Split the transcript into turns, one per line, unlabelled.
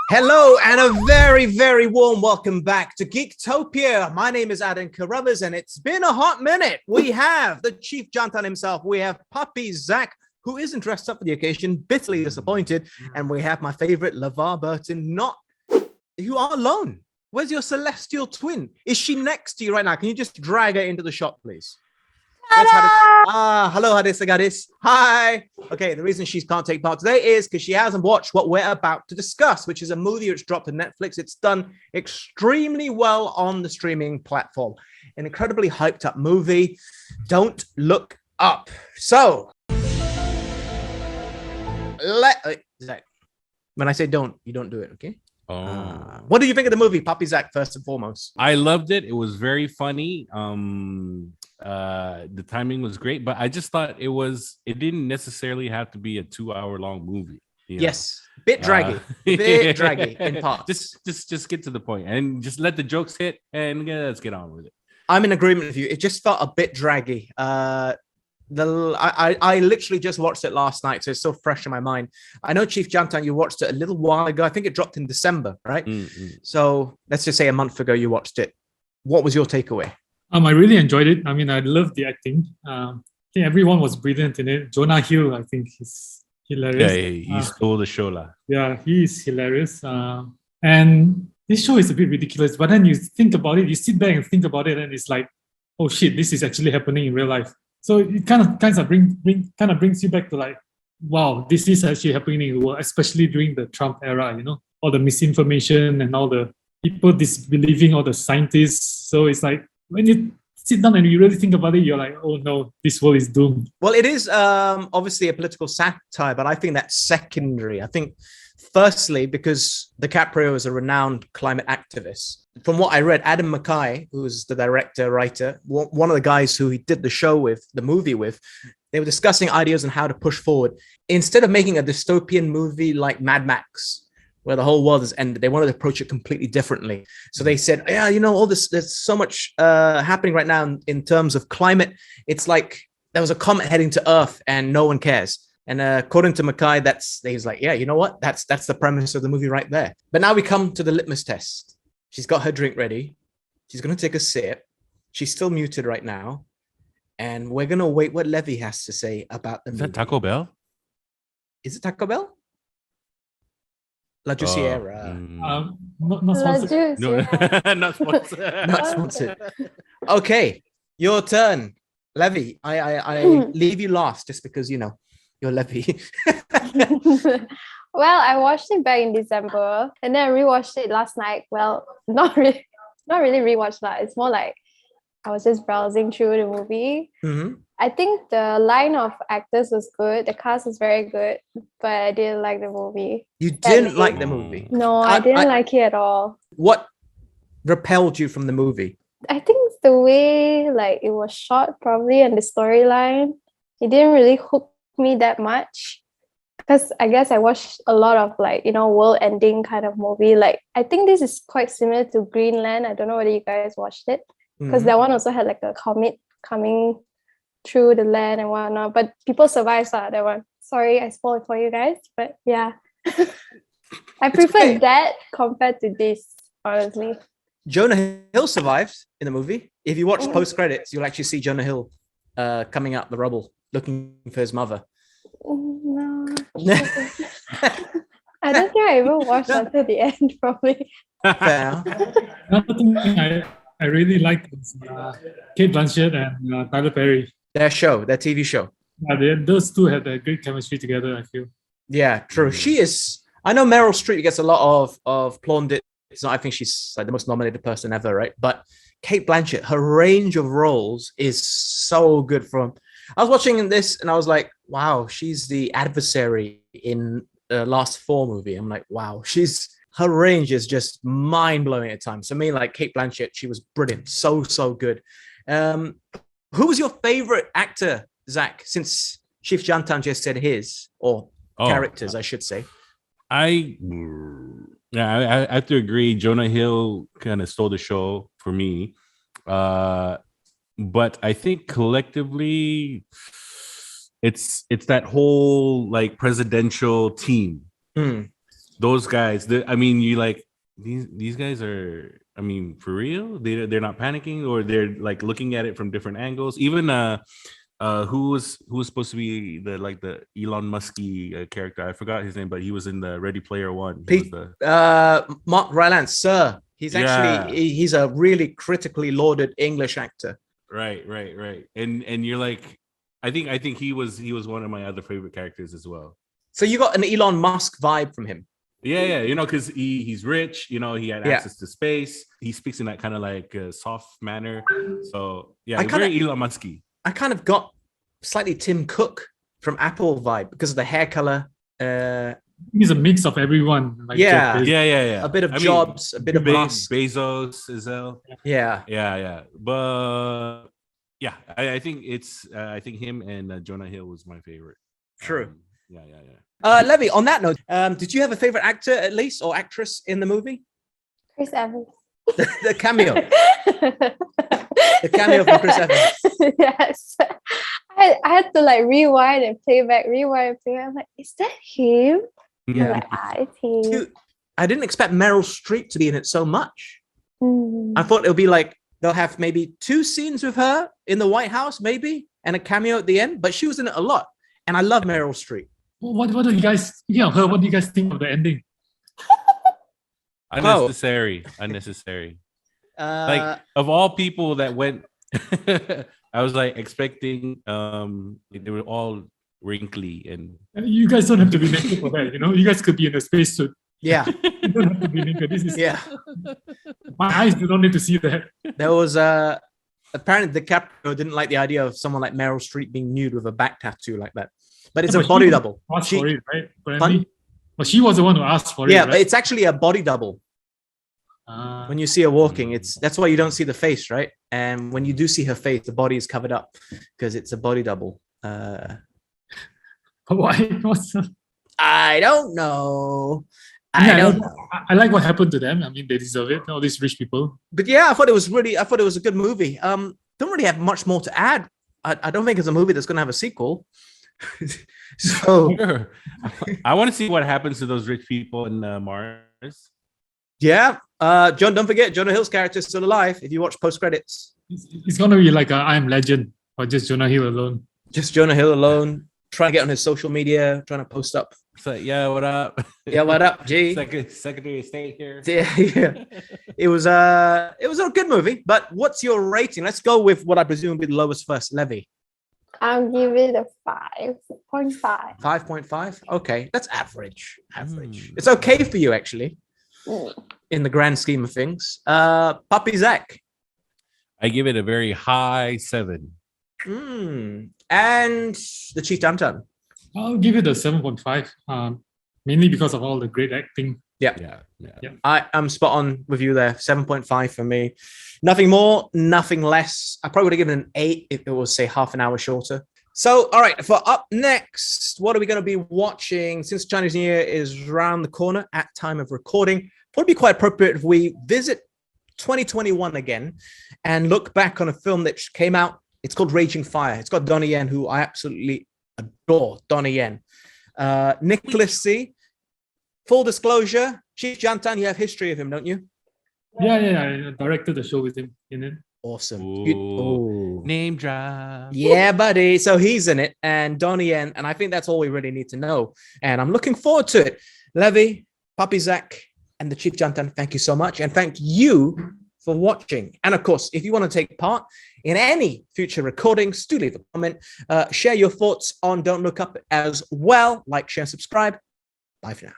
Hello and a very, very warm welcome back to Geektopia. My name is Adam Carruthers and it's been a hot minute. We have the Chief Jantan himself. We have Puppy Zach, who isn't dressed up for the occasion, bitterly disappointed. And we have my favorite, LeVar Burton, you are alone. Where's your celestial twin? Is she next to you right now? Can you just drag her into the shot, please? Hello, Hadis Agadis. Hi. Okay, the reason she can't take part today is because she hasn't watched what we're about to discuss, which is a movie which dropped on Netflix. It's done extremely well on the streaming platform. An incredibly hyped up movie. Don't Look Up. So, Zach, when I say don't, you don't do it, okay? What do you think of the movie, Papi Zach, first and foremost?
I loved it. It was very funny. The timing was great, but I just thought it didn't necessarily have to be a 2-hour long movie.
Yes, bit draggy, bit draggy in parts.
Just get to the point and just let the jokes hit and let's get on with it.
I'm in agreement with you. It just felt a bit draggy. I literally just watched it last night, so it's so fresh in my mind. I know, Chief Jantan, you watched it a little while ago. I think it dropped in December, right? So let's just say a month ago you watched it. What was your takeaway?
I really enjoyed it. I mean, I loved the acting. I think everyone was brilliant in it. Jonah Hill, I think he's hilarious.
Yeah, he stole the show, lah.
Yeah, he is hilarious. And this show is a bit ridiculous, but then you think about it, you sit back and think about it, and it's like, oh shit, this is actually happening in real life. So it kind of brings you back to like, wow, this is actually happening in the world, especially during the Trump era. You know, all the misinformation and all the people disbelieving all the scientists. So it's like, when you sit down and you really think about it, you're like, oh no, this world is doomed.
Well, it is obviously a political satire, but I think that's secondary. I think, firstly, because DiCaprio is a renowned climate activist. From what I read, Adam McKay, who's the director, writer, one of the guys who he did the movie with, they were discussing ideas on how to push forward. Instead of making a dystopian movie like Mad Max, where the whole world has ended, they wanted to approach it completely differently. So they said, yeah, you know, all this, there's so much happening right now in terms of climate. It's like there was a comet heading to Earth and no one cares. And according to Mackay, he's like, yeah, you know what? That's the premise of the movie right there. But now we come to the litmus test. She's got her drink ready. She's going to take a sip. She's still muted right now. And we're going to wait what Levy has to say about the movie.
Is that Taco Bell?
Is it Taco Bell? La Juiciera.
Not sponsored.
No, not sponsored.
Not sponsored. Okay, your turn. Levy, I leave you last just because, you know, you're Levy.
Well, I watched it back in December and then I rewatched it last night. Well, not really rewatched that. It's more like I was just browsing through the movie.
Mm-hmm.
I think the line of actors was good. The cast was very good, but I didn't like the movie.
You didn't like the movie?
No, I didn't like it at all.
What repelled you from the movie?
I think the way like it was shot probably and the storyline, it didn't really hook me that much. Because I guess I watched a lot of like, you know, world-ending kind of movie. Like I think this is quite similar to Greenland. I don't know whether you guys watched it. Because that one also had like a comet coming through the land and whatnot, but people survived that one. Sorry, I spoiled for you guys, but yeah. I prefer that compared to this, honestly.
Jonah Hill survived in the movie. If you watch post-credits, you'll actually see Jonah Hill coming out the rubble looking for his mother.
No. I don't think I even watched until the end, probably.
Fair.
Another thing I really liked is Kate Blanchett and Tyler Perry.
Their TV show.
Yeah, those two had a great chemistry together, I feel.
Yeah, true. She is. I know Meryl Streep gets a lot of plaudits. I think she's like the most nominated person ever, right? But Kate Blanchett, her range of roles is so good. I was watching this and I was like, wow, she's the adversary in the Last Four movie. I'm like, wow, her range is just mind-blowing at times. So me, like Kate Blanchett, she was brilliant. So good. Who was your favorite actor, Zach, since Chief Jantan just said his, or characters, I should say?
I have to agree. Jonah Hill kind of stole the show for me. But I think collectively, it's that whole like presidential team. those guys. I mean, you like these guys are. I mean, for real, they're not panicking, or they're like looking at it from different angles. Even who was supposed to be the Elon Musky character? I forgot his name, but he was in the Ready Player One.
Mark Rylance, sir. He's
Yeah.
actually he's a really critically lauded English actor.
Right. And you're like, I think he was one of my other favorite characters as well.
So you got an Elon Musk vibe from him.
Yeah, you know, because he's rich, you know, he had access to space. He speaks in that kind of like soft manner. So yeah, very Elon Musky.
I kind of got slightly Tim Cook from Apple vibe because of the hair color.
He's a mix of everyone. Like
Yeah.
Yeah.
A bit of Jobs, a bit of Musk.
Bezos as well.
Yeah.
But yeah, I think I think him and Jonah Hill was my favorite.
True.
Yeah.
Levy, on that note, did you have a favorite actor at least or actress in the movie?
Chris Evans.
The cameo. The cameo from Chris Evans.
Yes. I had to like rewind and play back. I'm like, is that him?
Yeah.
I'm like, it's him.
Dude, I didn't expect Meryl Streep to be in it so much.
Mm.
I thought it would be like they'll have maybe 2 scenes with her in the White House, maybe, and a cameo at the end. But she was in it a lot, and I love Meryl Streep.
What do you guys? Speaking of her, what do you guys think of the ending?
Unnecessary. Like of all people that went, I was like expecting they were all wrinkly and
you guys don't have to be naked for that, you know. You guys could be in a spacesuit.
Yeah.
You don't have to be naked. This is my eyes do not need to see that.
There was apparently DiCaprio didn't like the idea of someone like Meryl Streep being nude with a back tattoo like that. But it's a body double.
Asked for it, right? Apparently. Well, she was the one who asked for it.
Yeah,
right?
but it's actually a body double. When you see her walking, that's why you don't see the face, right? And when you do see her face, the body is covered up because it's a body double.
Why?
I don't know.
I like what happened to them. I mean, they deserve it. All these rich people.
But yeah, I thought it was a good movie. Don't really have much more to add. I don't think it's a movie that's going to have a sequel. So
sure. I want to see what happens to those rich people in Mars.
Yeah. John, don't forget, Jonah Hill's character is still alive. If you watch post credits,
it's gonna be like I Am Legend or just Jonah Hill alone.
Just Jonah Hill alone, trying to get on his social media, trying to post up.
It's like, yeah, what up?
Yeah, what up, G?
Secretary of State here.
Yeah. It was a good movie. But what's your rating? Let's go with what I presume will be the lowest first. Levy.
I'll give it a 5.5.
5.5. Okay, that's average. It's okay for you actually. In the grand scheme of things. Puppy Zach.
I give it a very high 7.
And the Chief Tantan.
I'll give it a 7.5. Mainly because of all the great acting.
Yeah. I am spot on with you there. 7.5 for me. Nothing more, nothing less. I probably would have given an 8 if it was, say, half an hour shorter. So, all right, for up next, what are we going to be watching? Since Chinese New Year is around the corner at time of recording, it would be quite appropriate if we visit 2021 again and look back on a film that came out. It's called Raging Fire. It's got Donnie Yen, who I absolutely adore. Donnie Yen. Nicholas C. Full disclosure, Chief Jantan, you have history of him, don't you?
Yeah. I directed the show with him in it.
Awesome.
Name drop.
Yeah, buddy. So he's in it, and Donnie Yen, and I think that's all we really need to know. And I'm looking forward to it. Levy, Papi Zach, and the Chief Jantan, thank you so much. And thank you for watching. And of course, if you want to take part in any future recordings, do leave a comment. Share your thoughts on Don't Look Up as well. Like, share, subscribe. Bye for now.